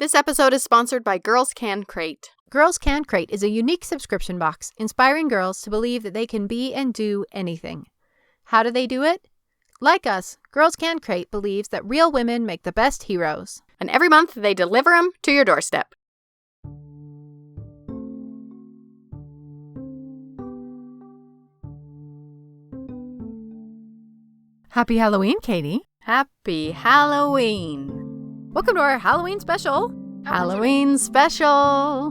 This episode is sponsored by Girls Can Crate. Girls Can Crate is a unique subscription box inspiring girls to believe that they can be and do anything. How do they do it? Like us, Girls Can Crate believes that real women make the best heroes. And every month they deliver them to your doorstep. Happy Halloween, Katie. Happy Halloween. Welcome to our Halloween special. Halloween special.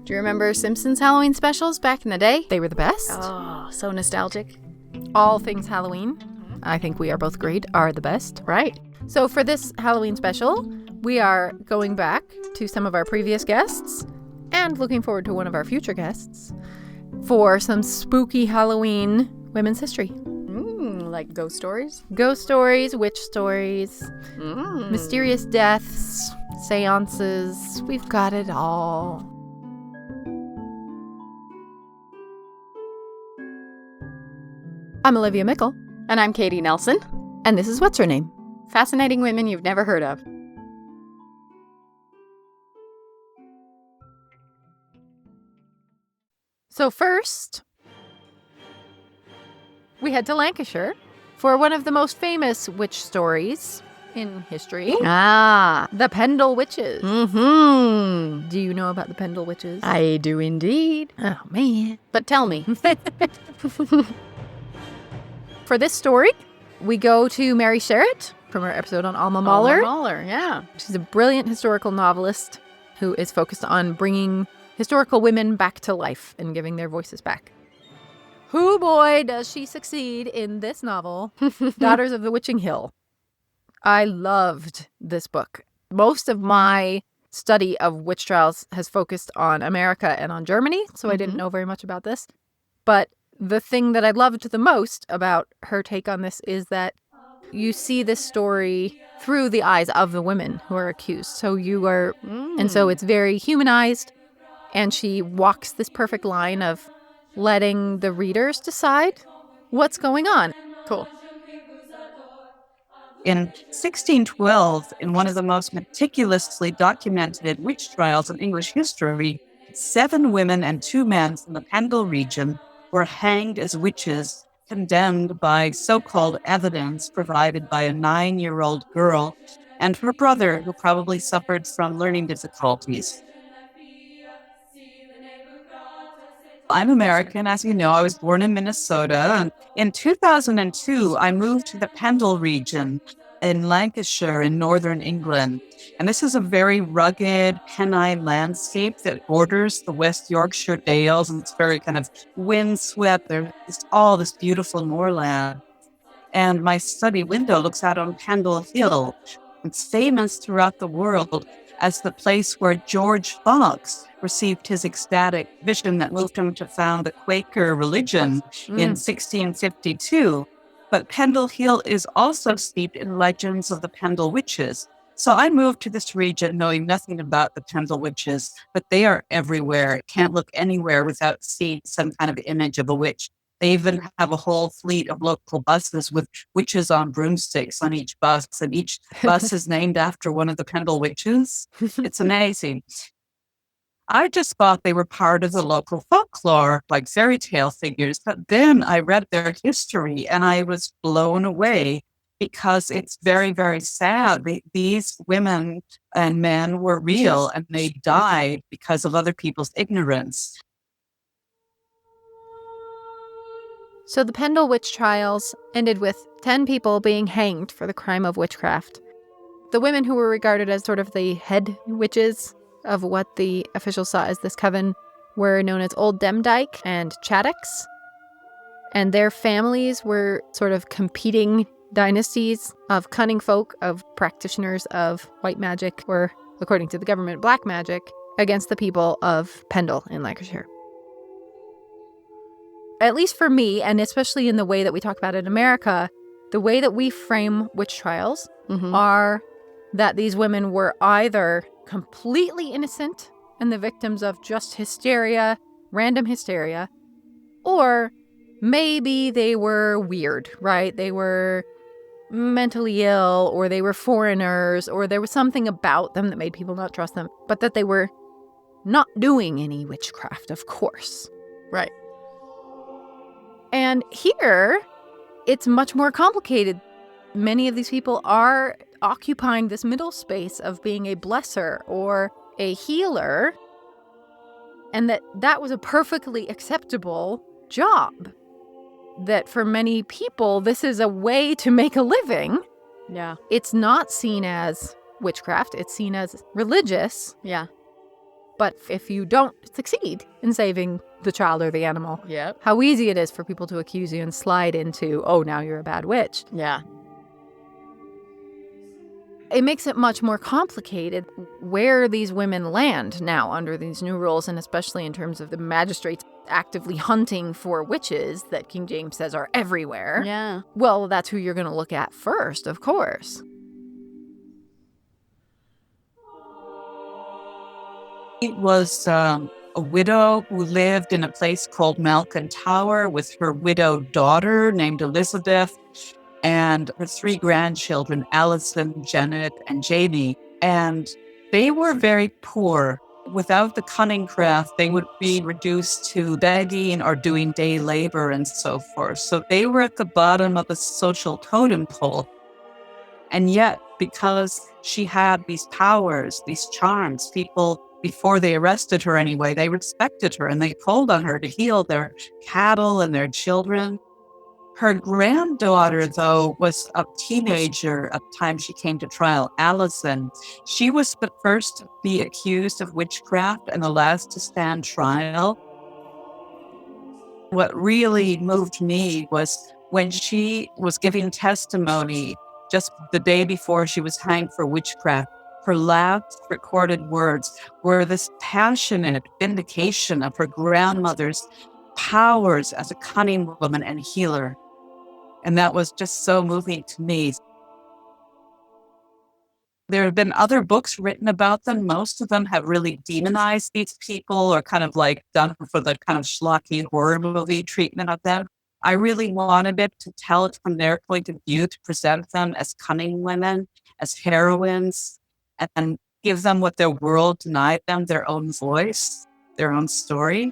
Do you remember Simpsons Halloween specials back in the day? They were the best. Oh, so nostalgic. All things Halloween, I think we are both agreed, are the best. Right. So for this Halloween special, we are going back to some of our previous guests and looking forward to one of our future guests for some spooky Halloween women's history. Like ghost stories? Ghost stories, witch stories, mysterious deaths, seances. We've got it all. I'm Olivia Mickle. And I'm Katie Nelson. And this is What's Her Name? Fascinating women you've never heard of. So first, we head to Lancashire for one of the most famous witch stories in history. The Pendle Witches. Mm-hmm. Do you know about the Pendle Witches? I do indeed. Oh, man. But tell me. For this story, we go to Mary Sharratt from our episode on Alma Mahler. Alma Mahler, yeah. She's a brilliant historical novelist who is focused on bringing historical women back to life and giving their voices back. Who boy does she succeed in this novel, Daughters of the Witching Hill. I loved this book. Most of my study of witch trials has focused on America and on Germany, so I didn't know very much about this. But the thing that I loved the most about her take on this is that you see this story through the eyes of the women who are accused. So you are, and so it's very humanized, and she walks this perfect line of letting the readers decide what's going on. Cool. In 1612, in one of the most meticulously documented witch trials in English history, 7 women and 2 men from the Pendle region were hanged as witches, condemned by so-called evidence provided by a 9-year-old girl and her brother, who probably suffered from learning difficulties. I'm American, as you know. I was born in Minnesota. And in 2002, I moved to the Pendle region in Lancashire in northern England. And this is a very rugged Pennine landscape that borders the West Yorkshire Dales. And it's very kind of windswept. There's all this beautiful moorland. And my study window looks out on Pendle Hill. It's famous throughout the world as the place where George Fox received his ecstatic vision that moved him to found the Quaker religion in 1652. But Pendle Hill is also steeped in legends of the Pendle Witches. So I moved to this region knowing nothing about the Pendle Witches, but they are everywhere. Can't look anywhere without seeing some kind of image of a witch. They even have a whole fleet of local buses with witches on broomsticks on each bus, and each bus is named after one of the Pendle Witches. It's amazing. I just thought they were part of the local folklore, like fairy tale figures. But then I read their history and I was blown away because it's very, very sad. These women and men were real and they died because of other people's ignorance. So the Pendle witch trials ended with 10 people being hanged for the crime of witchcraft. The women who were regarded as sort of the head witches of what the officials saw as this coven were known as Old Demdike and Chaddocks. And their families were sort of competing dynasties of cunning folk, of practitioners of white magic, or, according to the government, black magic, against the people of Pendle in Lancashire. At least for me, and especially in the way that we talk about it in America, the way that we frame witch trials are that these women were either completely innocent and the victims of just hysteria, random hysteria, or maybe they were weird, right? They were mentally ill, or they were foreigners, or there was something about them that made people not trust them, but that they were not doing any witchcraft, of course. Right. And here, it's much more complicated. Many of these people are occupying this middle space of being a blesser or a healer, and that was a perfectly acceptable job. That for many people, this is a way to make a living. Yeah. It's not seen as witchcraft. It's seen as religious. Yeah. But if you don't succeed in saving the child or the animal, Yep. how easy it is for people to accuse you and slide into, oh, now you're a bad witch. Yeah. It makes it much more complicated where these women land now under these new rules, and especially in terms of the magistrates actively hunting for witches that King James says are everywhere. Yeah. Well, that's who you're going to look at first, of course. It was a widow who lived in a place called Malkin Tower with her widowed daughter named Elizabeth and her 3 grandchildren, Alison, Janet, and Jamie. And they were very poor. Without the cunning craft, they would be reduced to begging or doing day labor and so forth. So they were at the bottom of the social totem pole. And yet, because she had these powers, these charms, people, before they arrested her anyway, they respected her and they called on her to heal their cattle and their children. Her granddaughter, though, was a teenager at the time she came to trial, Alison. She was the first to be accused of witchcraft and the last to stand trial. What really moved me was when she was giving testimony just the day before she was hanged for witchcraft. Her last recorded words were this passionate vindication of her grandmother's powers as a cunning woman and healer. And that was just so moving to me. There have been other books written about them. Most of them have really demonized these people or kind of like done for the kind of schlocky horror movie treatment of them. I really wanted it to tell it from their point of view, to present them as cunning women, as heroines, and give them what their world denied them, their own voice, their own story.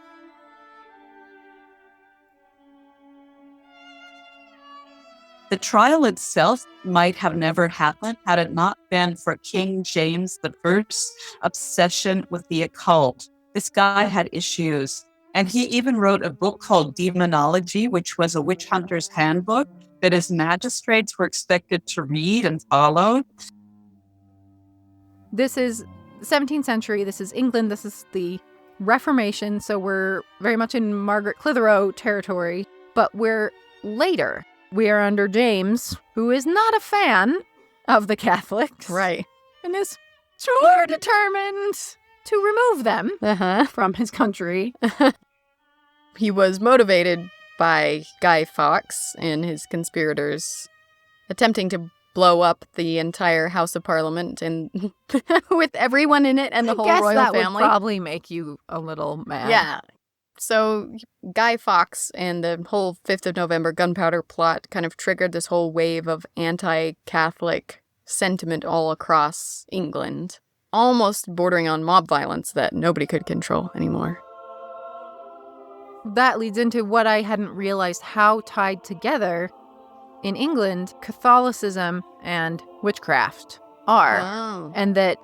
The trial itself might have never happened had it not been for King James I's obsession with the occult. This guy had issues, and he even wrote a book called Demonology, which was a witch hunter's handbook that his magistrates were expected to read and follow. This is the 17th century. This is England. This is the Reformation. So we're very much in Margaret Clitheroe territory, but we're later. We are under James, who is not a fan of the Catholics. Right. And is sure determined to remove them from his country. He was motivated by Guy Fawkes and his conspirators attempting to blow up the entire House of Parliament and with everyone in it and the whole royal that family. Would probably make you a little mad. Yeah. So Guy Fawkes and the whole 5th of November gunpowder plot kind of triggered this whole wave of anti-Catholic sentiment all across England, almost bordering on mob violence that nobody could control anymore. That leads into what I hadn't realized, how tied together in England Catholicism and witchcraft are. Oh. And that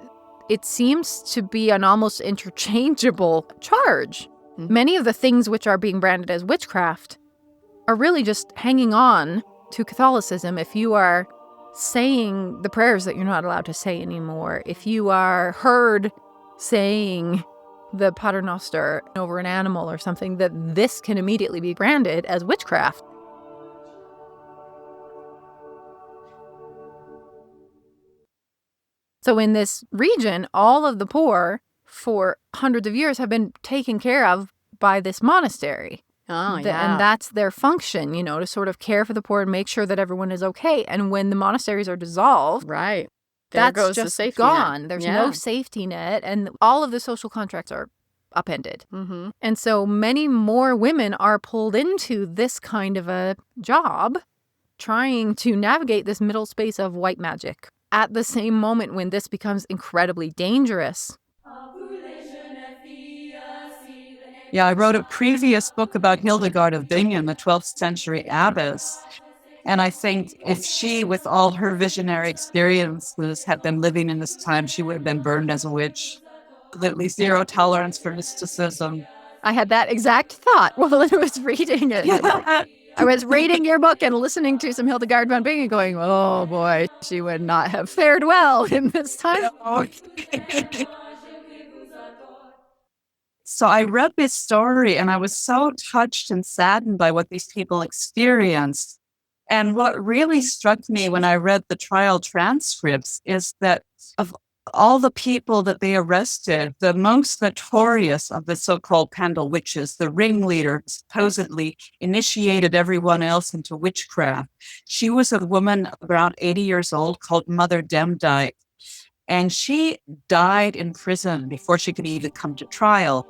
it seems to be an almost interchangeable charge. Mm-hmm. Many of the things which are being branded as witchcraft are really just hanging on to Catholicism. If you are saying the prayers that you're not allowed to say anymore, if you are heard saying the Pater Noster over an animal or something, that this can immediately be branded as witchcraft. So in this region, all of the poor for hundreds of years have been taken care of by this monastery. Oh, yeah. And that's their function, to sort of care for the poor and make sure that everyone is okay. And when the monasteries are dissolved, right. There that's goes just the safety gone. net. There's no safety net, and all of the social contracts are upended. Mm-hmm. And so many more women are pulled into this kind of a job trying to navigate this middle space of white magic at the same moment when this becomes incredibly dangerous. Yeah, I wrote a previous book about Hildegard of Bingen, the 12th century abbess. And I think if she, with all her visionary experiences, had been living in this time, she would have been burned as a witch. Completely zero tolerance for mysticism. I had that exact thought while I was reading it. I was reading your book and listening to some Hildegard von Bingen going, oh boy, she would not have fared well in this time. So I read this story and I was so touched and saddened by what these people experienced. And what really struck me when I read the trial transcripts is that of all the people that they arrested, the most notorious of the so-called Pendle Witches, the ringleader, supposedly initiated everyone else into witchcraft. She was a woman around 80 years old called Mother Demdike, and she died in prison before she could even come to trial.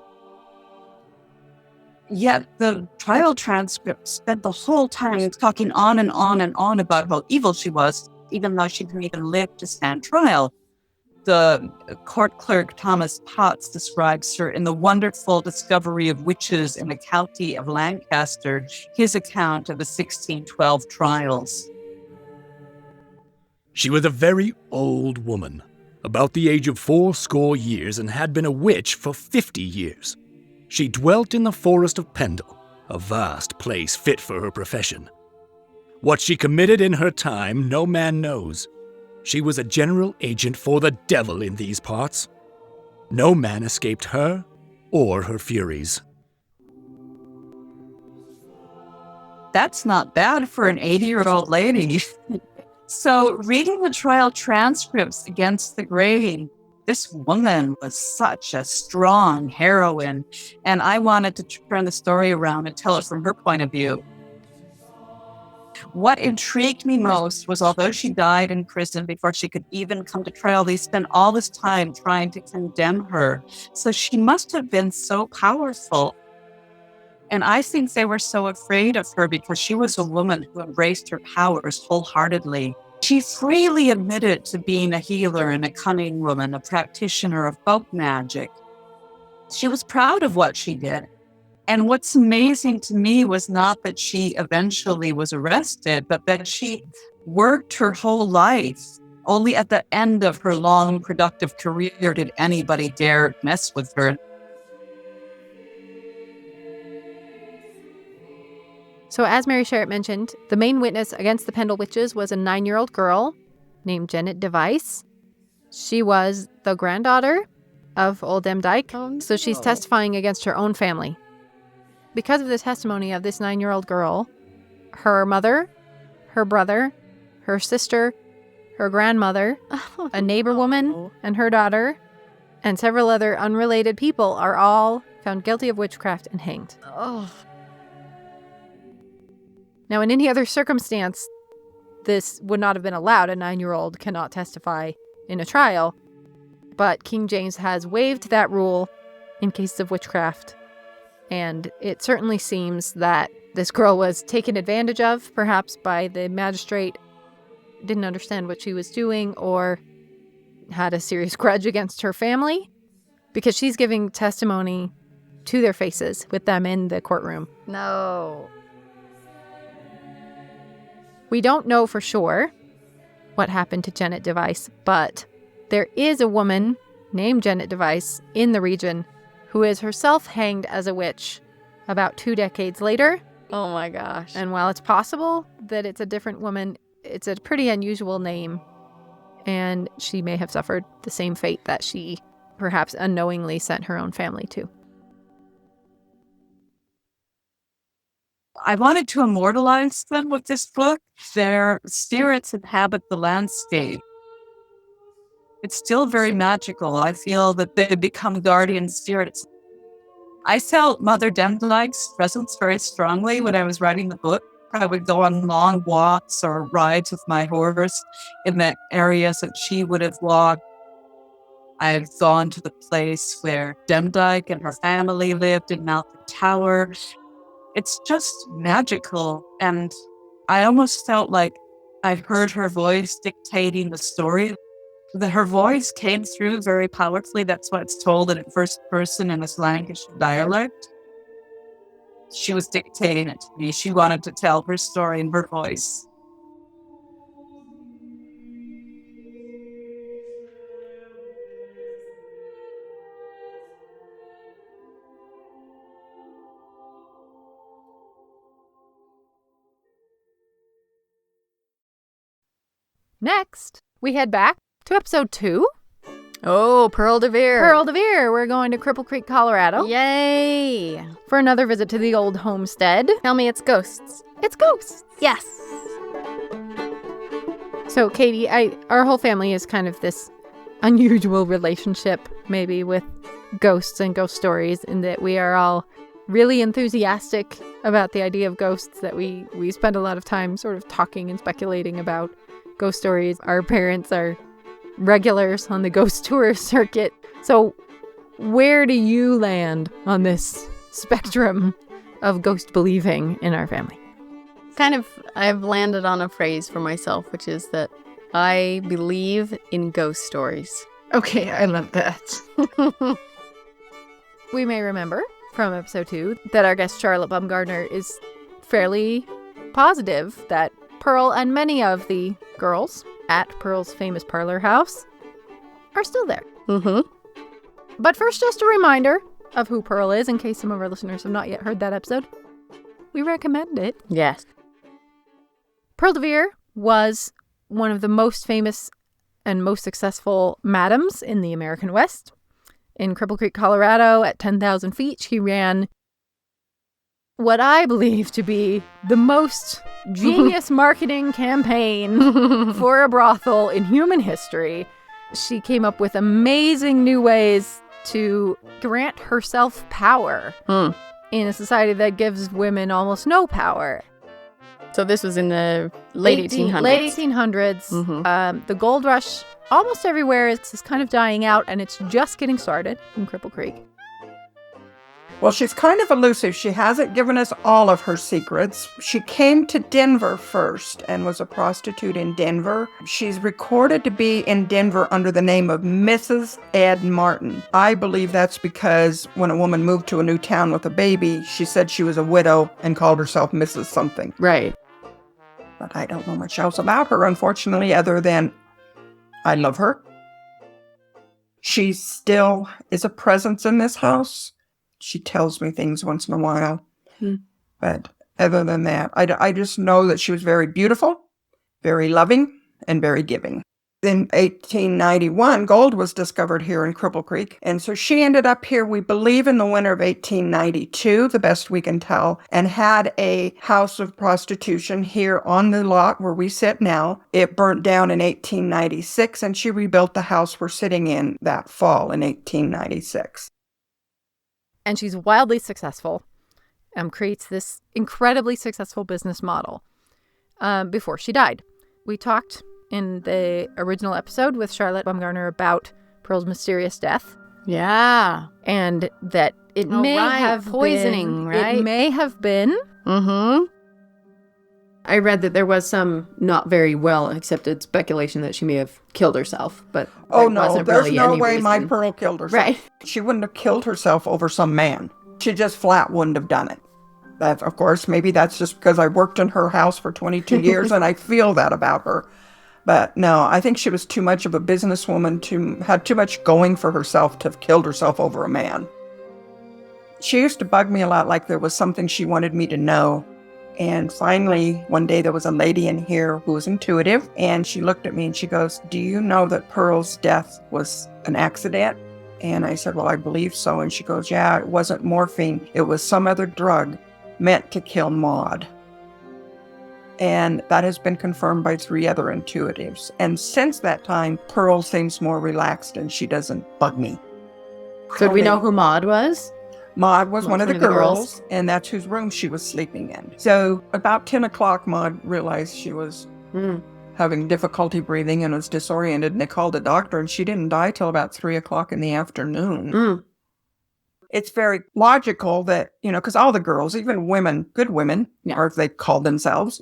Yet the trial transcript spent the whole time talking on and on and on about how evil she was, even though she didn't even live to stand trial. The court clerk Thomas Potts describes her in The Wonderful Discovery of Witches in the County of Lancaster, his account of the 1612 trials. She was a very old woman, about the age of 80 years, and had been a witch for 50 years. She dwelt in the forest of Pendle, a vast place fit for her profession. What she committed in her time, no man knows. She was a general agent for the devil in these parts. No man escaped her or her furies. That's not bad for an 80-year-old lady. So reading the trial transcripts against the grain, this woman was such a strong heroine, and I wanted to turn the story around and tell it from her point of view. What intrigued me most was, although she died in prison before she could even come to trial, they spent all this time trying to condemn her. So she must have been so powerful. And I think they were so afraid of her because she was a woman who embraced her powers wholeheartedly. She freely admitted to being a healer and a cunning woman, a practitioner of folk magic. She was proud of what she did. And what's amazing to me was not that she eventually was arrested, but that she worked her whole life. Only at the end of her long, productive career did anybody dare mess with her. So as Mary Sharratt mentioned, the main witness against the Pendle Witches was a 9-year-old girl named Janet Device. She was the granddaughter of Old Demdike, so she's testifying against her own family. Because of the testimony of this 9-year-old girl, her mother, her brother, her sister, her grandmother, a neighbor woman, and her daughter, and several other unrelated people are all found guilty of witchcraft and hanged. Oh. Now, in any other circumstance, this would not have been allowed. A 9-year-old cannot testify in a trial. But King James has waived that rule in cases of witchcraft. And it certainly seems that this girl was taken advantage of, perhaps by the magistrate, didn't understand what she was doing, or had a serious grudge against her family, because she's giving testimony to their faces with them in the courtroom. No. We don't know for sure what happened to Janet Device, but there is a woman named Janet Device in the region who is herself hanged as a witch about 2 decades later. Oh my gosh. And while it's possible that it's a different woman, it's a pretty unusual name, and she may have suffered the same fate that she perhaps unknowingly sent her own family to. I wanted to immortalize them with this book. Their spirits inhabit the landscape. It's still very magical. I feel that they become guardian spirits. I felt Mother Demdike's presence very strongly when I was writing the book. I would go on long walks or rides with my horse in the areas that she would have walked. I've gone to the place where Demdike and her family lived in Malcolm Tower. It's just magical. And I almost felt like I heard her voice dictating the story. Her voice came through very powerfully. That's why it's told in first person in this Lancashire dialect. She was dictating it to me. She wanted to tell her story in her voice. Next, we head back to episode 2. Oh, Pearl de Vere. Pearl de Vere. We're going to Cripple Creek, Colorado. Yay. For another visit to the old homestead. Tell me it's ghosts. It's ghosts. Yes. So, Katie, our whole family is kind of this unusual relationship, maybe, with ghosts and ghost stories, in that we are all really enthusiastic about the idea of ghosts, that we spend a lot of time sort of talking and speculating about ghost stories. Our parents are regulars on the ghost tour circuit. So where do you land on this spectrum of ghost believing in our family? I've landed on a phrase for myself, which is that I believe in ghost stories. Okay, I love that. We may remember from episode 2 that our guest Charlotte Baumgartner is fairly positive that Pearl and many of the girls at Pearl's famous parlor house are still there. Mm-hmm. But first, just a reminder of who Pearl is, in case some of our listeners have not yet heard that episode. We recommend it. Yes. Pearl de Vere was one of the most famous and most successful madams in the American West. In Cripple Creek, Colorado, at 10,000 feet, she ran what I believe to be the most genius marketing campaign for a brothel in human history. She came up with amazing new ways to grant herself power in a society that gives women almost no power. So this was in the late 1800s. Late 1800s. Mm-hmm. The gold rush almost everywhere is kind of dying out, and it's just getting started in Cripple Creek. Well, she's kind of elusive. She hasn't given us all of her secrets. She came to Denver first and was a prostitute in Denver. She's recorded to be in Denver under the name of Mrs. Ed Martin. I believe that's because when a woman moved to a new town with a baby, she said she was a widow and called herself Mrs. something. Right. But I don't know much else about her, unfortunately, other than I love her. She still is a presence in this house. She tells me things once in a while. But other than that, I just know that she was very beautiful, very loving, and very giving. In 1891, gold was discovered here in Cripple Creek. And so she ended up here, we believe, in the winter of 1892, the best we can tell, and had a house of prostitution here on the lot where we sit now. It burnt down in 1896, and she rebuilt the house we're sitting in that fall in 1896. And she's wildly successful, creates this incredibly successful business model before she died. We talked in the original episode with Charlotte Baumgartner about Pearl's mysterious death. Yeah. And that it may have poisoning, been, right? It may have been. Mm-hmm. I read that there was some not very well accepted speculation that she may have killed herself, but oh no, wasn't there's really no any way my reason. Pearl killed herself. Right. She wouldn't have killed herself over some man. She just flat wouldn't have done it. That, of course, maybe that's just because I worked in her house for 22 years and I feel that about her. But no, I think she was too much of a businesswoman, had too much going for herself to have killed herself over a man. She used to bug me a lot, like there was something she wanted me to know. And finally, one day there was a lady in here who was intuitive, and she looked at me and she goes, "Do you know that Pearl's death was an accident?" And I said, "Well, I believe so." And she goes, "Yeah, it wasn't morphine. It was some other drug meant to kill Maud." And that has been confirmed by 3 other intuitives. And since that time, Pearl seems more relaxed and she doesn't bug me. So do we know who Maud was? Maud was one of the girls, and that's whose room she was sleeping in. So about 10 o'clock, Maud realized she was having difficulty breathing and was disoriented, and they called a doctor, and she didn't die till about 3 o'clock in the afternoon. it's very logical that, because all the girls, even women, good women, or as they called themselves,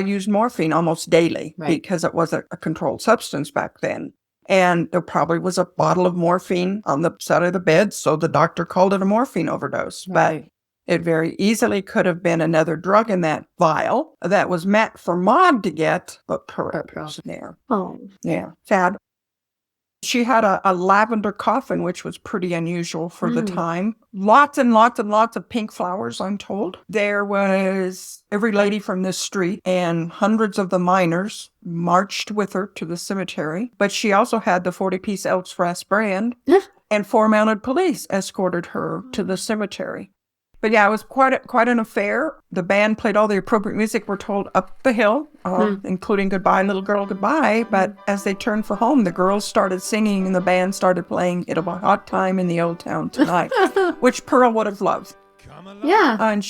used morphine almost daily because it was a controlled substance back then. And there probably was a bottle of morphine on the side of the bed, so the doctor called it a morphine overdose. But it very easily could have been another drug in that vial that was meant for Mom to get, but Pearl wasn't there. Oh. Yeah, sad. She had a lavender coffin, which was pretty unusual for the time. Lots and lots and lots of pink flowers, I'm told. There was every lady from this street, and hundreds of the miners marched with her to the cemetery. But she also had the 40-piece Elks Brass Band, and 4 mounted police escorted her to the cemetery. But yeah, it was quite an affair. The band played all the appropriate music, we're told, up the hill, including Goodbye, Little Girl, Goodbye. But as they turned for home, the girls started singing and the band started playing It'll Be a Hot Time in the Old Town Tonight, which Pearl would have loved. Yeah. And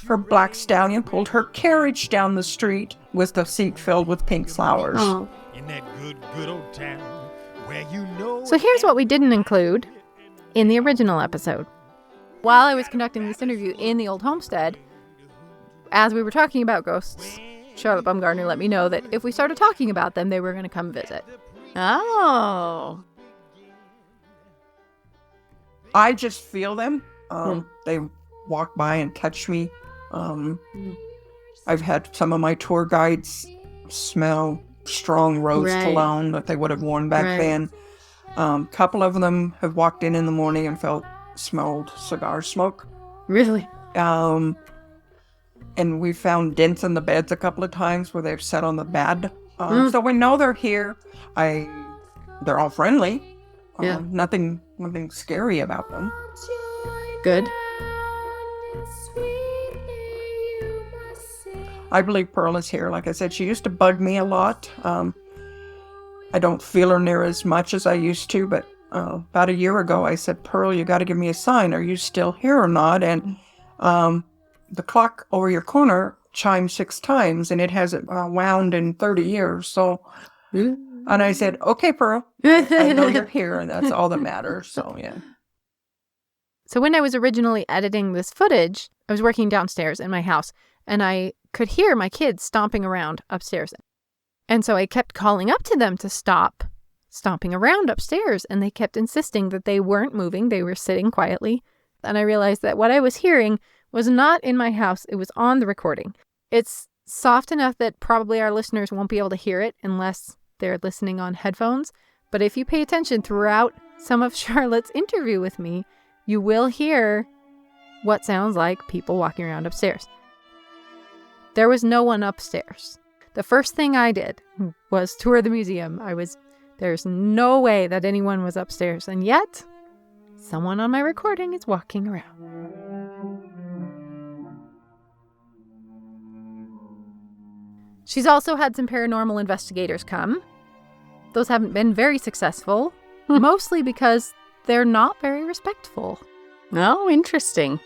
her black stallion pulled her carriage down the street with the seat filled with pink flowers. Oh. In that good old town where you know. So here's what we didn't include in the original episode. While I was conducting this interview in the old homestead, as we were talking about ghosts, Charlotte Baumgartner let me know that if we started talking about them, they were going to come visit. Oh. I just feel them. They walk by and touch me. I've had some of my tour guides smell strong rose cologne that they would have worn back then. Couple of them have walked in the morning and smelled cigar smoke. Really? And we found dents in the beds a couple of times where they've sat on the bed. So we know they're here. They're all friendly. Nothing scary about them. Good. I believe Pearl is here. Like I said, she used to bug me a lot. I don't feel her near as much as I used to, but about a year ago, I said, Pearl, you got to give me a sign. Are you still here or not? And the clock over your corner chimed 6 times, and it hasn't wound in 30 years. So, and I said, okay, Pearl, I know you're here, and that's all that matters. So, yeah. So when I was originally editing this footage, I was working downstairs in my house, and I could hear my kids stomping around upstairs. And so I kept calling up to them to stop stomping around upstairs, and they kept insisting that they weren't moving, they were sitting quietly. And I realized that what I was hearing was not in my house, it was on the recording. It's soft enough that probably our listeners won't be able to hear it unless they're listening on headphones. But if you pay attention throughout some of Charlotte's interview with me, you will hear what sounds like people walking around upstairs. There was no one upstairs. The first thing I did was tour the museum. There's no way that anyone was upstairs, and yet someone on my recording is walking around. She's also had some paranormal investigators come. Those haven't been very successful, mostly because they're not very respectful. Oh, interesting.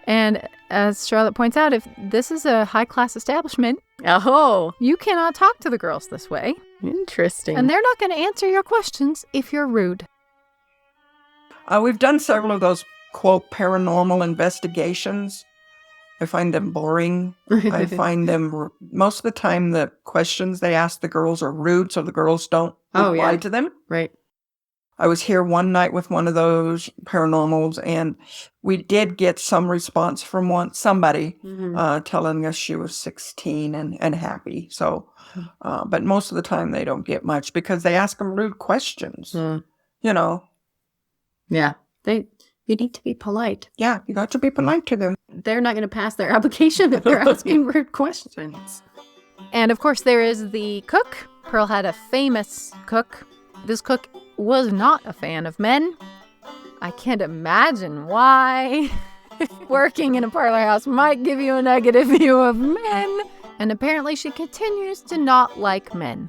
And as Charlotte points out, if this is a high-class establishment, Oh, you cannot talk to the girls this way. interesting. And they're not going to answer your questions if you're rude. We've done several of those, quote, paranormal investigations. I find them boring. I find them, most of the time, the questions they ask the girls are rude, so the girls don't reply to them. Right. I was here one night with one of those paranormals, and we did get some response from somebody telling us she was 16 and happy. So, but most of the time they don't get much because they ask them rude questions. You know. Yeah. You need to be polite. Yeah, you got to be polite to them. They're not going to pass their application if they're asking rude questions. And of course, there is the cook. Pearl had a famous cook. This cook was not a fan of men. I can't imagine why. Working in a parlor house might give you a negative view of men. And apparently she continues to not like men.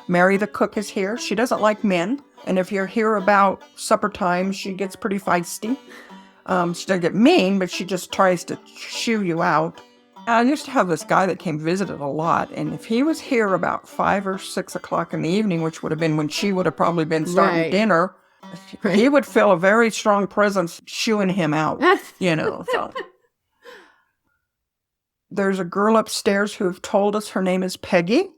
Mary the cook is here. She doesn't like men. And if you're here about supper time, she gets pretty feisty. She doesn't get mean, but she just tries to shoo you out. I used to have this guy that came visit a lot, and if he was here about 5 or 6 o'clock in the evening, which would have been when she would have probably been starting dinner, He would feel a very strong presence shooing him out, So. There's a girl upstairs who told us her name is Peggy.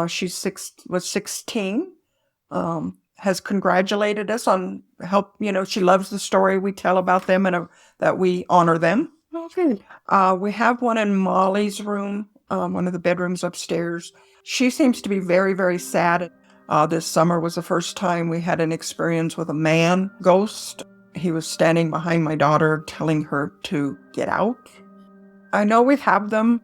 She's was 16. Has congratulated us on help. She loves the story we tell about them and that we honor them. Okay. We have one in Molly's room, one of the bedrooms upstairs. She seems to be very, very sad. This summer was the first time we had an experience with a man ghost. He was standing behind my daughter telling her to get out. I know we have them.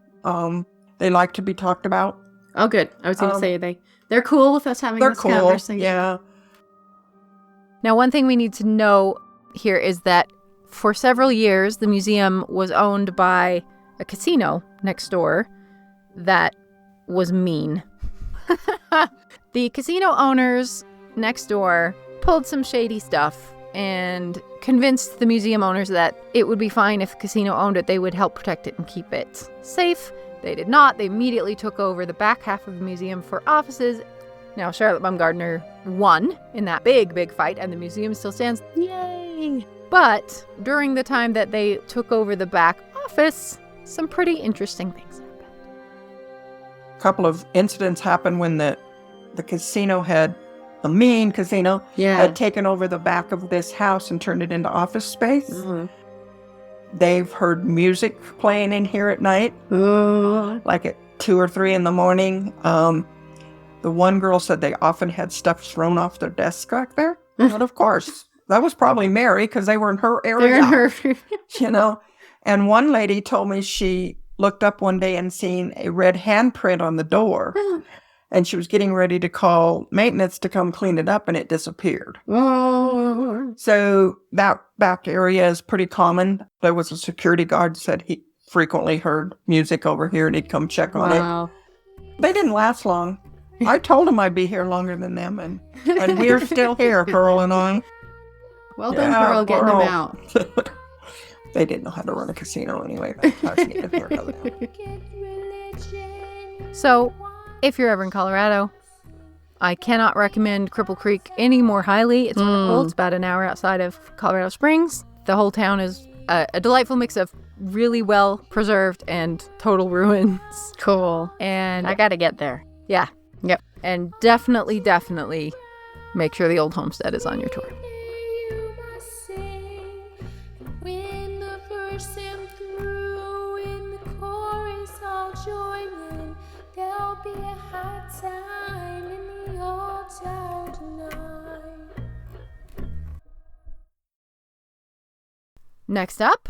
They like to be talked about. Oh, good. I was going to say they're cool with us having this conversation. Yeah. Now, one thing we need to know here is that for several years, the museum was owned by a casino next door that was mean. The casino owners next door pulled some shady stuff and convinced the museum owners that it would be fine if the casino owned it. They would help protect it and keep it safe. They did not. They immediately took over the back half of the museum for offices. Now, Charlotte Baumgartner won in that big, big fight, and the museum still stands. Yay! But during the time that they took over the back office, some pretty interesting things happened. A couple of incidents happened when the casino the mean casino, had taken over the back of this house and turned it into office space. Mm-hmm. They've heard music playing in here at night, like at 2 or 3 in the morning. The one girl said they often had stuff thrown off their desk back there. But of course, that was probably Mary because they were in her area. And one lady told me she looked up one day and seen a red handprint on the door. And she was getting ready to call maintenance to come clean it up, and it disappeared. So that back area is pretty common. There was a security guard said he frequently heard music over here, and he'd come check on it. They didn't last long. I told him I'd be here longer than them, and we're still here, Pearl and I. Well done, Pearl, getting them out. They didn't know how to run a casino anyway. That's how she needed to learn that. So, if you're ever in Colorado, I cannot recommend Cripple Creek any more highly. It's wonderful. It's about an hour outside of Colorado Springs. The whole town is a delightful mix of really well preserved and total ruins. Cool. And I got to get there. Yeah. Yep. And definitely make sure the old homestead is on your tour. Next up,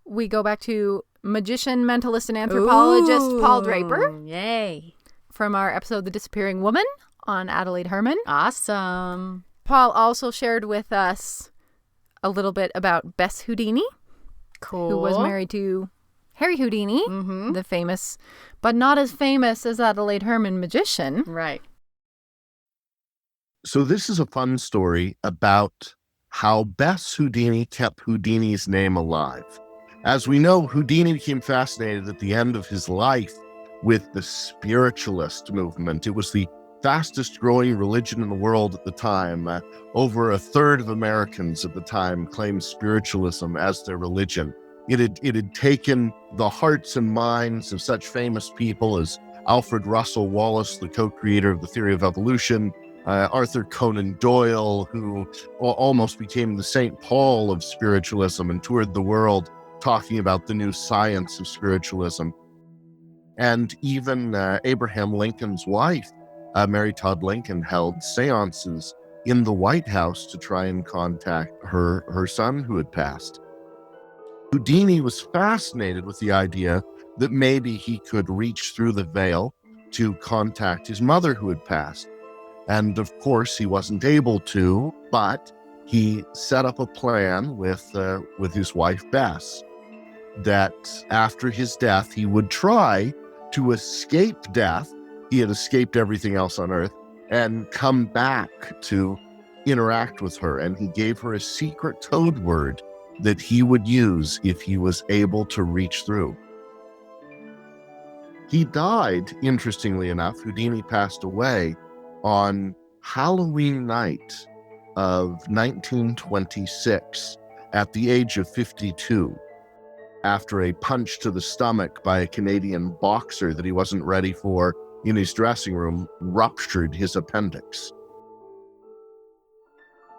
we go back to magician, mentalist, and anthropologist Paul Draper. Yay. From our episode The Disappearing Woman on Adelaide Herman. Awesome. Paul also shared with us a little bit about Bess Houdini. Cool. Who was married to Harry Houdini, the famous, but not as famous as Adelaide Herman magician. Right. So this is a fun story about how Bess Houdini kept Houdini's name alive. As we know, Houdini became fascinated at the end of his life with the spiritualist movement. It was the fastest growing religion in the world at the time. Over a third of Americans at the time claimed spiritualism as their religion. It had taken the hearts and minds of such famous people as Alfred Russel Wallace, the co-creator of the theory of evolution, Arthur Conan Doyle, who almost became the St. Paul of spiritualism and toured the world talking about the new science of spiritualism. And even Abraham Lincoln's wife, Mary Todd Lincoln, held seances in the White House to try and contact her son who had passed. Houdini was fascinated with the idea that maybe he could reach through the veil to contact his mother who had passed. And of course, he wasn't able to, but he set up a plan with his wife, Bess, that after his death, he would try to escape death. He had escaped everything else on Earth and come back to interact with her. And he gave her a secret code word that he would use if he was able to reach through. He died, interestingly enough. Houdini passed away on Halloween night of 1926, at the age of 52, after a punch to the stomach by a Canadian boxer that he wasn't ready for in his dressing room, ruptured his appendix.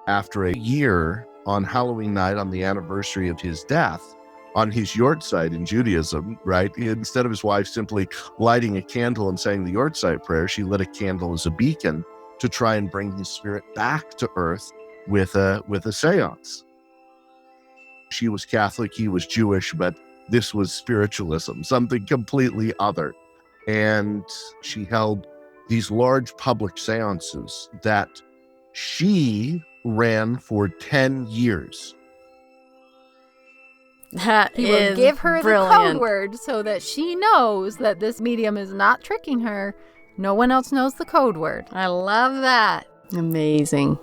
After a year, on Halloween night, on the anniversary of his death, on his Yortzeit in Judaism, right, instead of his wife simply lighting a candle and saying the Yortzeit prayer, she lit a candle as a beacon to try and bring his spirit back to earth with a seance. She was Catholic, he was Jewish, but this was spiritualism, something completely other. And she held these large public seances that she ran for 10 years. That He is will give her the brilliant. code word so that she knows that this medium is not tricking her. No one else knows the code word. I love that. Amazing.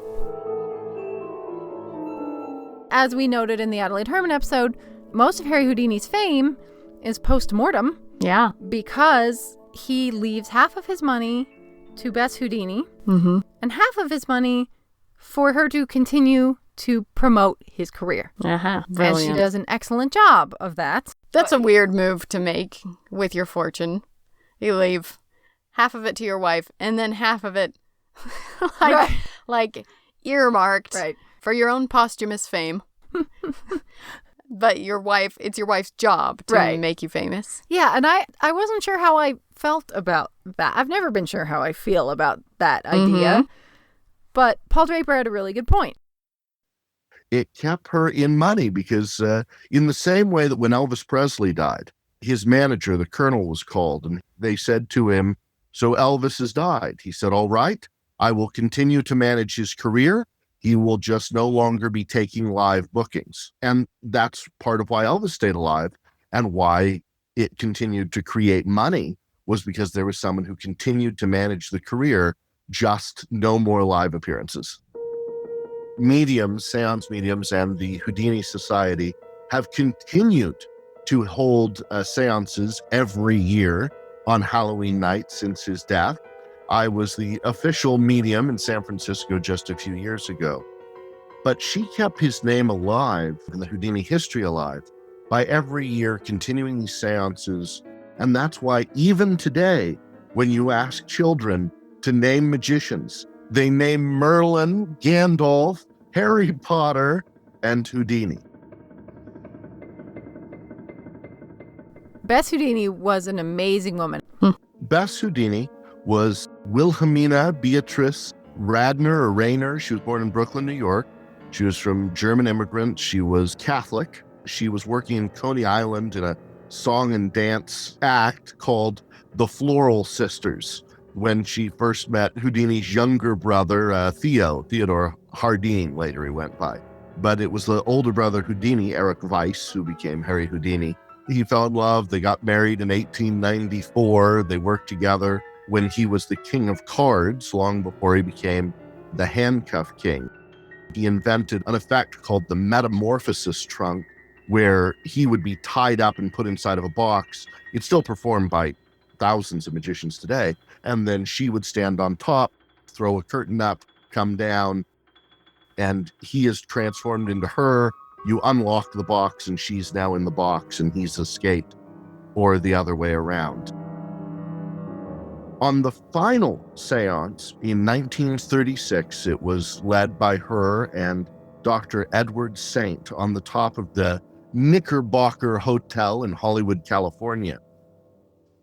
As we noted in the Adelaide Herman episode, most of Harry Houdini's fame is post-mortem Yeah. because he leaves half of his money to Bess Houdini Mm-hmm. and half of his money for her to continue to promote his career. Uh-huh. And Brilliant. she does an excellent job of that. That's a weird move to make with your fortune. You leave half of it to your wife and then half of it like earmarked for your own posthumous fame. But it's your wife's job to make you famous. Yeah, and I wasn't sure how I felt about that. I've never been sure how I feel about that idea. Mhm. But Paul Draper had a really good point. It kept her in money because in the same way that when Elvis Presley died, his manager, the Colonel, was called and they said to him, "So Elvis has died." He said, "All right, I will continue to manage his career. He will just no longer be taking live bookings." And that's part of why Elvis stayed alive and why it continued to create money, was because there was someone who continued to manage the career, just no more live appearances. Mediums, seance mediums, and the Houdini Society have continued to hold seances every year on Halloween night since his death. I was the official medium in San Francisco just a few years ago. But she kept his name alive and the Houdini history alive by every year continuing these seances. And that's why even today, when you ask children to name magicians, they name Merlin, Gandalf, Harry Potter, and Houdini. Bess Houdini was an amazing woman. Bess Houdini was Wilhelmina Beatrice Radner or Rayner. She was born in Brooklyn, New York. She was from German immigrants. She was Catholic. She was working in Coney Island in a song and dance act called the Floral Sisters when she first met Houdini's younger brother, Theodore Hardeen, later he went by. But it was the older brother Houdini, Eric Weiss, who became Harry Houdini. He fell in love. They got married in 1894. They worked together when he was the king of cards, long before he became the handcuff king. He invented an effect called the metamorphosis trunk, where he would be tied up and put inside of a box. It's still performed by thousands of magicians today. And then she would stand on top, throw a curtain up, come down, and he is transformed into her. You unlock the box and she's now in the box and he's escaped, or the other way around. On the final seance in 1936, it was led by her and Dr. Edward Saint on the top of the Knickerbocker Hotel in Hollywood, California.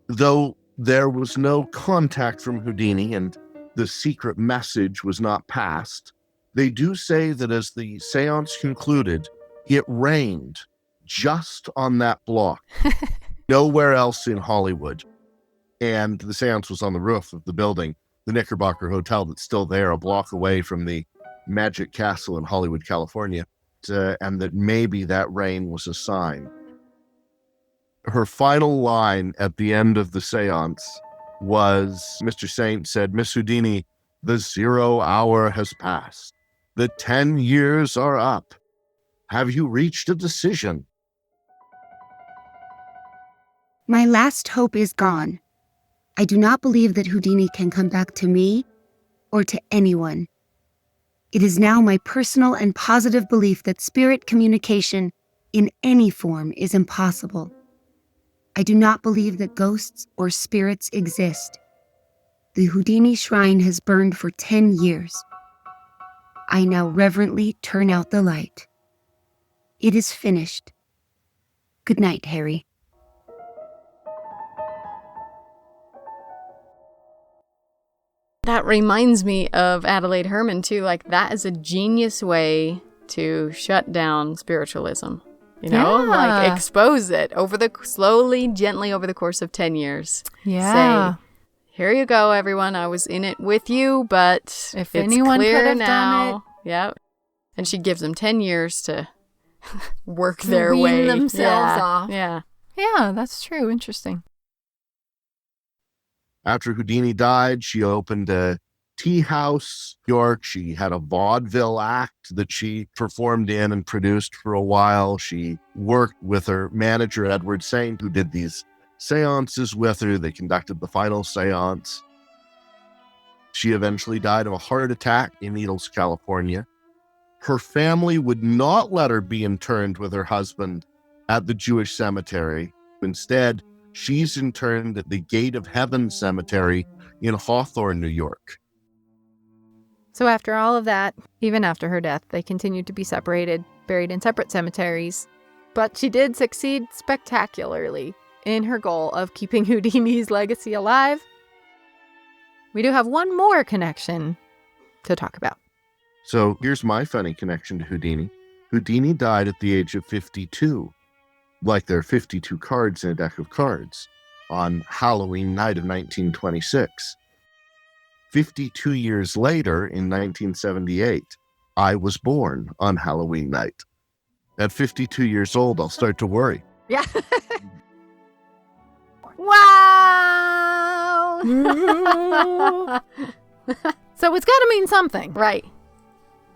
Though there was no contact from Houdini and the secret message was not passed, they do say that as the seance concluded, it rained just on that block, nowhere else in Hollywood. And the seance was on the roof of the building, the Knickerbocker Hotel, that's still there a block away from the Magic Castle in Hollywood, California, and that maybe that rain was a sign. Her final line at the end of the seance was, Mr. Saint said, "Miss Houdini, the 0 hour has passed. The 10 years are up. Have you reached a decision?" My last hope is gone. I do not believe that Houdini can come back to me, or to anyone. It is now my personal and positive belief that spirit communication in any form is impossible. I do not believe that ghosts or spirits exist. The Houdini shrine has burned for 10 years. I now reverently turn out the light. It is finished. Good night, Harry. That reminds me of Adelaide Herman, too. Like, that is a genius way to shut down spiritualism. You know, like, expose it slowly, gently over the course of 10 years. Yeah. Say, here you go, everyone. I was in it with you, but if it's anyone clear could have now. done it. Yep. And she gives them 10 years to work their wean way. themselves off. Yeah. Yeah, that's true. Interesting. After Houdini died, she opened a tea house in York. She had a vaudeville act that she performed in and produced for a while. She worked with her manager, Edward Saint, who did these seances with her. They conducted the final seance. She eventually died of a heart attack in Needles, California. Her family would not let her be interned with her husband at the Jewish cemetery. Instead, she's interned at the Gate of Heaven Cemetery in Hawthorne, New York. So after all of that, even after her death, they continued to be separated, buried in separate cemeteries. But she did succeed spectacularly in her goal of keeping Houdini's legacy alive. We do have one more connection to talk about. So here's my funny connection to Houdini. Houdini died at the age of 52, like there are 52 cards in a deck of cards, on Halloween night of 1926. 52 years later, in 1978, I was born on Halloween night. At 52 years old, I'll start to worry. Yeah. Wow! So it's got to mean something. Right.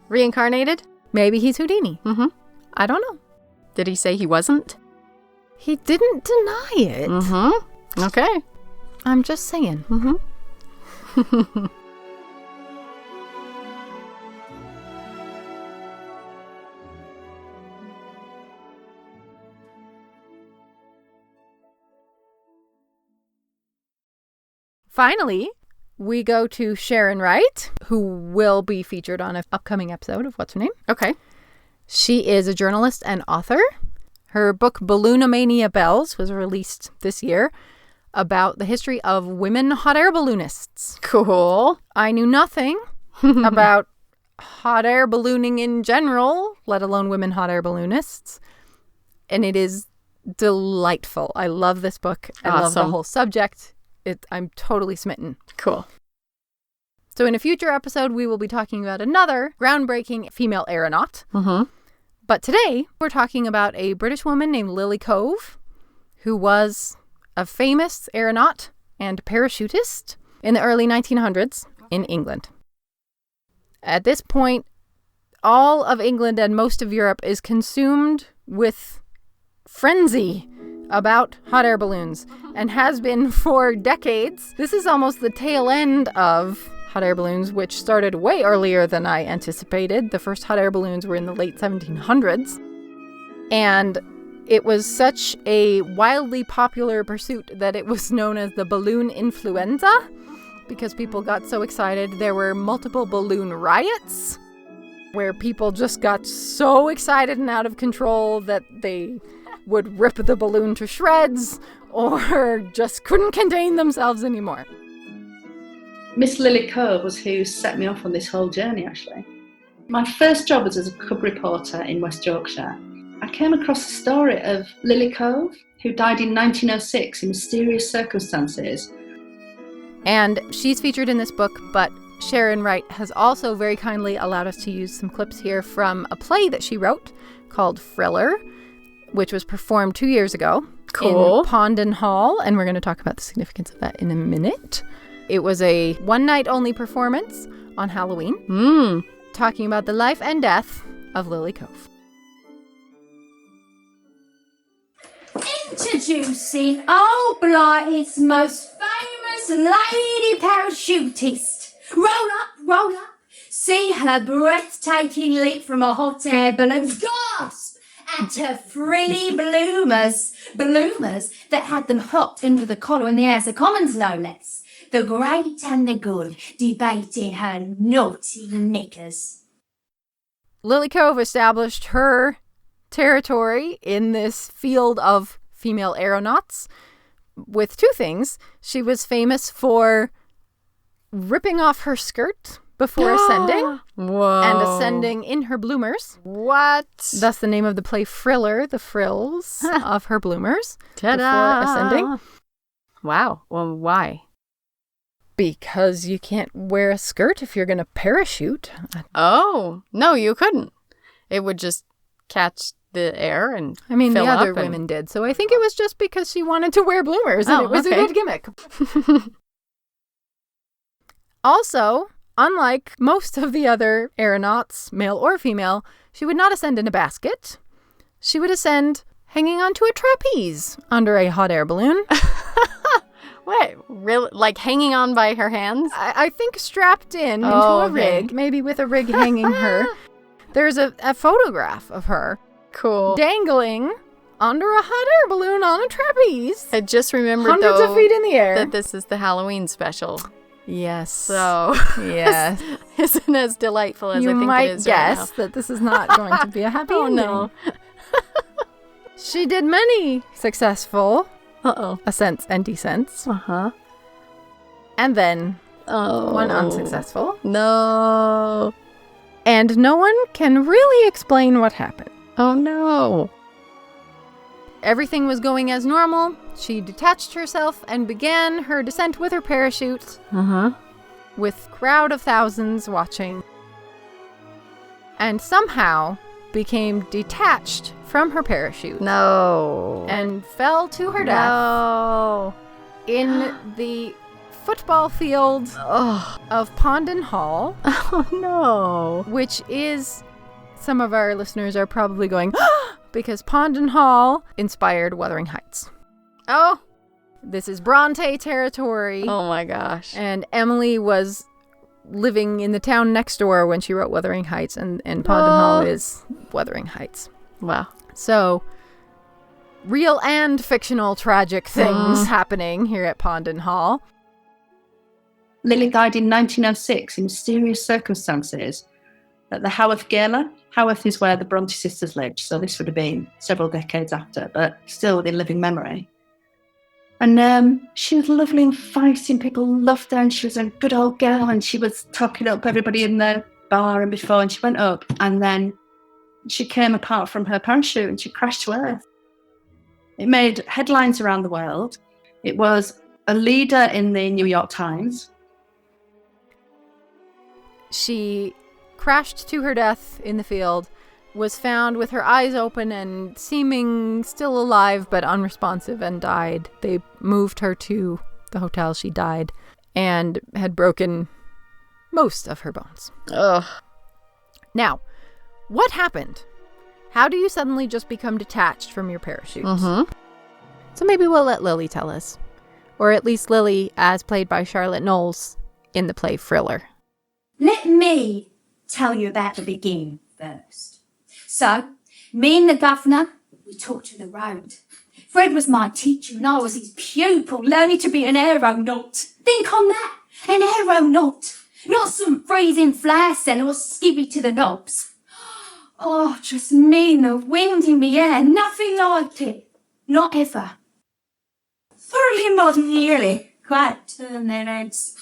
Reincarnated? Maybe he's Houdini. Mm-hmm. I don't know. Did he say he wasn't? He didn't deny it. Mm-hmm. Okay. I'm just saying. Mm-hmm. Finally, we go to Sharon Wright, who will be featured on an upcoming episode of What's Her Name? Okay. She is a journalist and author. Her book Balloonomania Bells was released this year, about the history of women hot air balloonists. Cool. I knew nothing about hot air ballooning in general, let alone women hot air balloonists. And it is delightful. I love this book. I love the whole subject. I'm totally smitten. Cool. So in a future episode, we will be talking about another groundbreaking female aeronaut. Mm-hmm. But today, we're talking about a British woman named Lily Cove, who was a famous aeronaut and parachutist in the early 1900s in England. At this point, all of England and most of Europe is consumed with frenzy about hot air balloons and has been for decades. This is almost the tail end of hot air balloons, which started way earlier than I anticipated. The first hot air balloons were in the late 1700s. And it was such a wildly popular pursuit that it was known as the balloon influenza because people got so excited. There were multiple balloon riots where people just got so excited and out of control that they would rip the balloon to shreds or just couldn't contain themselves anymore. Miss Lily Cove was who set me off on this whole journey, actually. My first job was as a cub reporter in West Yorkshire. I came across a story of Lily Cove, who died in 1906 in mysterious circumstances. And she's featured in this book, but Sharon Wright has also very kindly allowed us to use some clips here from a play that she wrote called Friller, which was performed 2 years ago Cool. in Pondon Hall, and we're going to talk about the significance of that in a minute. It was a one-night-only performance on Halloween, talking about the life and death of Lily Cove. Introducing Old Blight's most famous lady parachutist. Roll up, roll up, see her breathtaking leap from a hot air balloon, gasp at her frilly bloomers that had them hopped under the collar in the House of Commons, no less. The great and the good debating her naughty knickers. Lily Cove established her territory in this field of female aeronauts with two things. She was famous for ripping off her skirt before ascending. Whoa. And ascending in her bloomers. What? Thus the name of the play Friller, the frills of her bloomers Ta-da. before ascending. Wow. Well, why? Because you can't wear a skirt if you're going to parachute. Oh, no, you couldn't. It would just catch the air and I mean, fill the other up and- women did. So I think it was just because she wanted to wear bloomers and Oh, it was okay. a good gimmick. Also, unlike most of the other aeronauts, male or female, she would not ascend in a basket. She would ascend hanging onto a trapeze under a hot air balloon. Wait, really? Like hanging on by her hands? I think strapped in into Oh, a okay. rig, maybe with a rig hanging her. There's a photograph of her Cool. dangling under a hot air balloon on a trapeze. I just remembered, Hundreds though, of feet in the air. that this is the Halloween special. Yes. So, Yes. isn't as delightful as You I think might it is guess right that this is not going to be a happy now. Oh, ending. no. She did many successful Uh-oh. ascents and descents. Uh-huh. And then Oh. one unsuccessful. No. And no one can really explain what happened. Oh, no. Everything was going as normal. She detached herself and began her descent with her parachute, Uh-huh. with a crowd of thousands watching. And somehow became detached from her parachute. No. And fell to her death No. in the football field Oh. of Pondon Hall, Oh, no. which is, some of our listeners are probably going, because Pondon Hall inspired Wuthering Heights. Oh. This is Bronte territory, Oh, my gosh. and Emily was living in the town next door when she wrote Wuthering Heights, and Pondon Hall is Wuthering Heights. Wow. So, real and fictional tragic things happening here at Pondon Hall. Lily died in 1906 in mysterious circumstances at the Haworth Gala. Haworth is where the Bronte sisters lived, so this would have been several decades after, but still within living memory. And she was lovely and feisty, people loved her, and she was a good old girl, and she was talking up everybody in the bar and before, and she went up, and then she came apart from her parachute and she crashed to earth. It made headlines around the world. It was a leader in the New York Times. She crashed to her death in the field, was found with her eyes open and seeming still alive but unresponsive, and died. They moved her to the hotel she died and had broken most of her bones. Ugh. Now, what happened? How do you suddenly just become detached from your parachute? Mm-hmm. So maybe we'll let Lily tell us. Or at least Lily, as played by Charlotte Knowles in the play Friller. Let me tell you about the beginning first. So, me and the governor, we talked to the road. Fred was my teacher and I was his pupil, learning to be an aeronaut. Think on that, an aeronaut. Not some freezing flower seller or skivvy to the knobs. Oh, just me and the wind in the air, nothing like it. Not ever. Thoroughly modern, really. Quite turn their heads.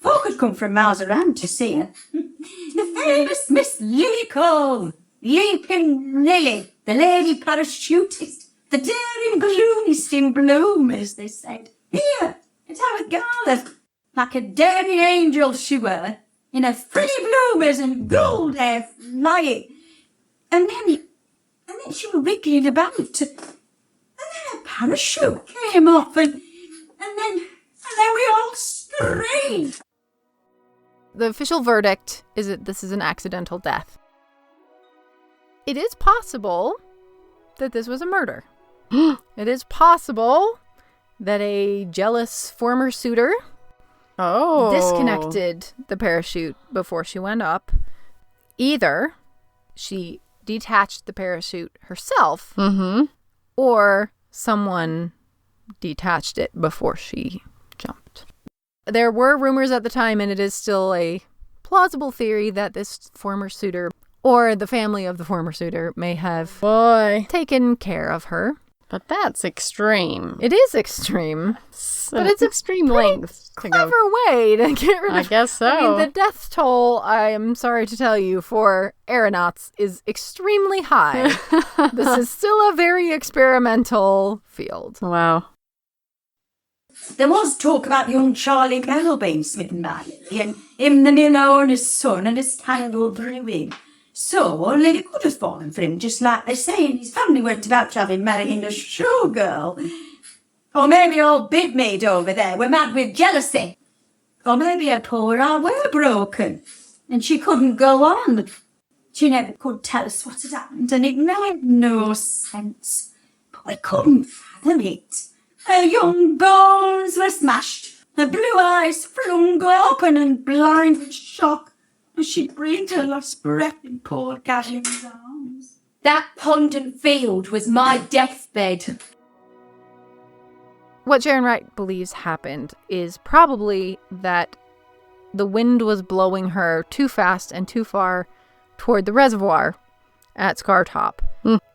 Folk could come from miles around to see her. The famous Miss Lily Cole, Leaping Lily, the lady parachutist, the daring balloonist in bloom, as they said. Here, at our gala, like a daring angel she were, in her pretty bloomers and gold hair flying. And then she was wriggling about, and then her parachute came off, and then we all screamed. The official verdict is that this is an accidental death. It is possible that this was a murder. It is possible that a jealous former suitor disconnected the parachute before she went up. Either she detached the parachute herself, or someone detached it before she jumped. There were rumors at the time, and it is still a plausible theory, that this former suitor or the family of the former suitor may have taken care of her. But that's extreme. It is extreme. But it's extreme length. Clever way to get rid of... I guess so. I mean, the death toll, I am sorry to tell you, for aeronauts is extremely high. This is still a very experimental field. Wow. There was talk about young Charlie Bell being smitten by Lily, and him the miller and his son and his candle brewing. So Lily could have fallen for him, just like they say, and his family weren't about to have him marrying a showgirl. Or maybe old bid maid over there were mad with jealousy. Or maybe her poor heart were broken, and she couldn't go on. She never could tell us what had happened, and it made no sense. But we couldn't fathom it. Her young bones were smashed, her blue eyes flung open and blind with shock, as she breathed her last breath in poor Gavin's arms. That pond and field was my deathbed. What Sharon Wright believes happened is probably that the wind was blowing her too fast and too far toward the reservoir at Scartop.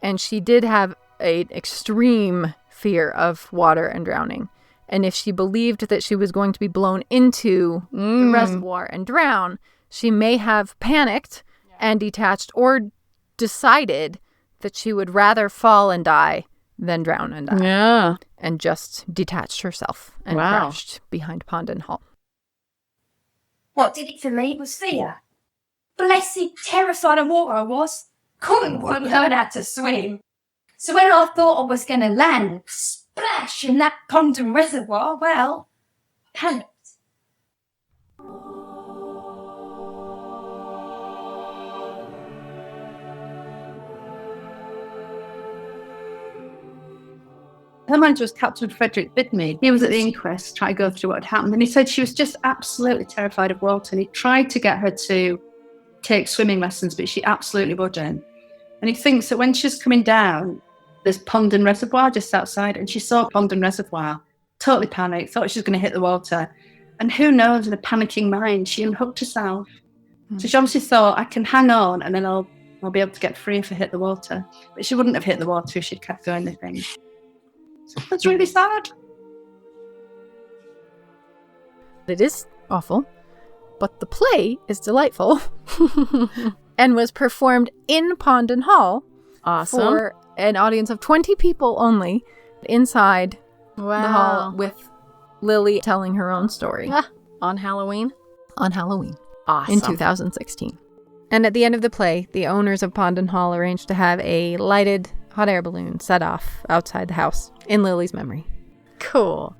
And she did have an extreme fear of water and drowning. And if she believed that she was going to be blown into the reservoir and drown, she may have panicked and detached, or decided that she would rather fall and die than drown and die. Yeah. And just detached herself and crashed behind Pondon Hall. What did it for me was fear. Blessed, terrified of water I was. Couldn't learn how to swim. So when I thought I was going to land, splash in that pond and reservoir, well, panicked. Her manager was Captain Frederick Bidmead. He was at the inquest trying to go through what had happened, and he said she was just absolutely terrified of water, and he tried to get her to take swimming lessons, but she absolutely wouldn't. And he thinks that when she's coming down, there's pond and reservoir just outside, and she saw pond and reservoir, totally panicked, thought she was going to hit the water. And who knows, in a panicking mind, she unhooked herself. So she obviously thought, I can hang on, and then I'll be able to get free if I hit the water. But she wouldn't have hit the water if she'd kept going, I think. That's really sad. It is awful, but the play is delightful and was performed in Pondon Hall for an audience of 20 people only inside the hall, with Lily telling her own story. On Halloween? On Halloween. Awesome. In 2016. And at the end of the play, the owners of Pondon Hall arranged to have a lighted hot air balloon set off outside the house in Lily's memory. Cool.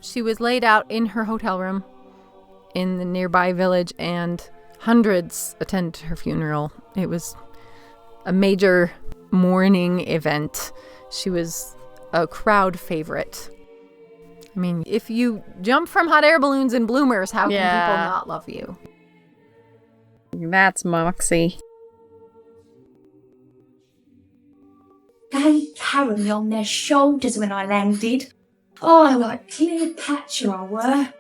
She was laid out in her hotel room in the nearby village, and hundreds attended her funeral. It was a major mourning event. She was a crowd favorite. I mean, if you jump from hot air balloons in bloomers, how can people not love you? That's Moxie. They carried me on their shoulders when I landed. Oh, like Cleopatra I were.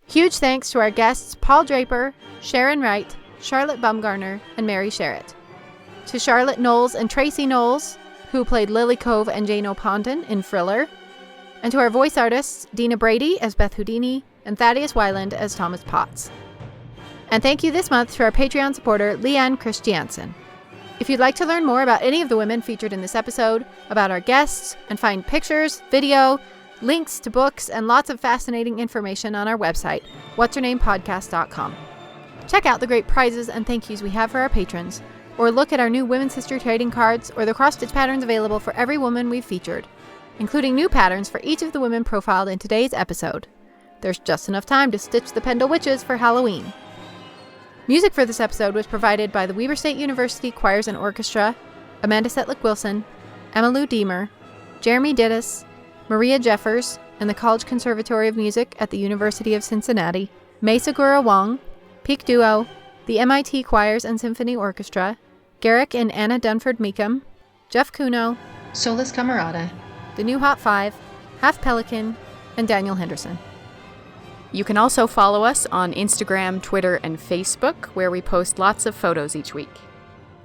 Huge thanks to our guests Paul Draper, Sharon Wright, Charlotte Baumgartner, and Mary Sharratt. To Charlotte Knowles and Tracy Knowles, who played Lily Cove and Jane O'Pondon in Thriller. And to our voice artists, Dena Brady as Beth Houdini and Thaddeus Weiland as Thomas Potts. And thank you this month to our Patreon supporter, Leanne Christiansen. If you'd like to learn more about any of the women featured in this episode, about our guests, and find pictures, video, links to books, and lots of fascinating information on our website, What'sHerNamePodcast.com. Check out the great prizes and thank yous we have for our patrons, or look at our new Women's History trading cards or the cross-stitch patterns available for every woman we've featured, including new patterns for each of the women profiled in today's episode. There's just enough time to stitch the Pendle Witches for Halloween. Music for this episode was provided by the Weber State University Choirs and Orchestra, Amanda Setlick-Wilson, Emmalou Deemer, Jeremy Dittis, Maria Jeffers, and the College Conservatory of Music at the University of Cincinnati, Mei Segura Wong, Peak Duo, the MIT Choirs and Symphony Orchestra, Garrick and Anna Dunford Meekum, Jeff Kuno, Solis Camerata, The New Hot Five, Half Pelican, and Daniel Henderson. You can also follow us on Instagram, Twitter, and Facebook, where we post lots of photos each week.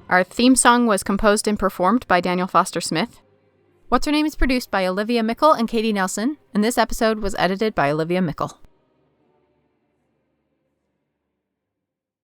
Our theme song was composed and performed by Daniel Foster Smith. What's Her Name is produced by Olivia Mickle and Katie Nelson, and this episode was edited by Olivia Mickle.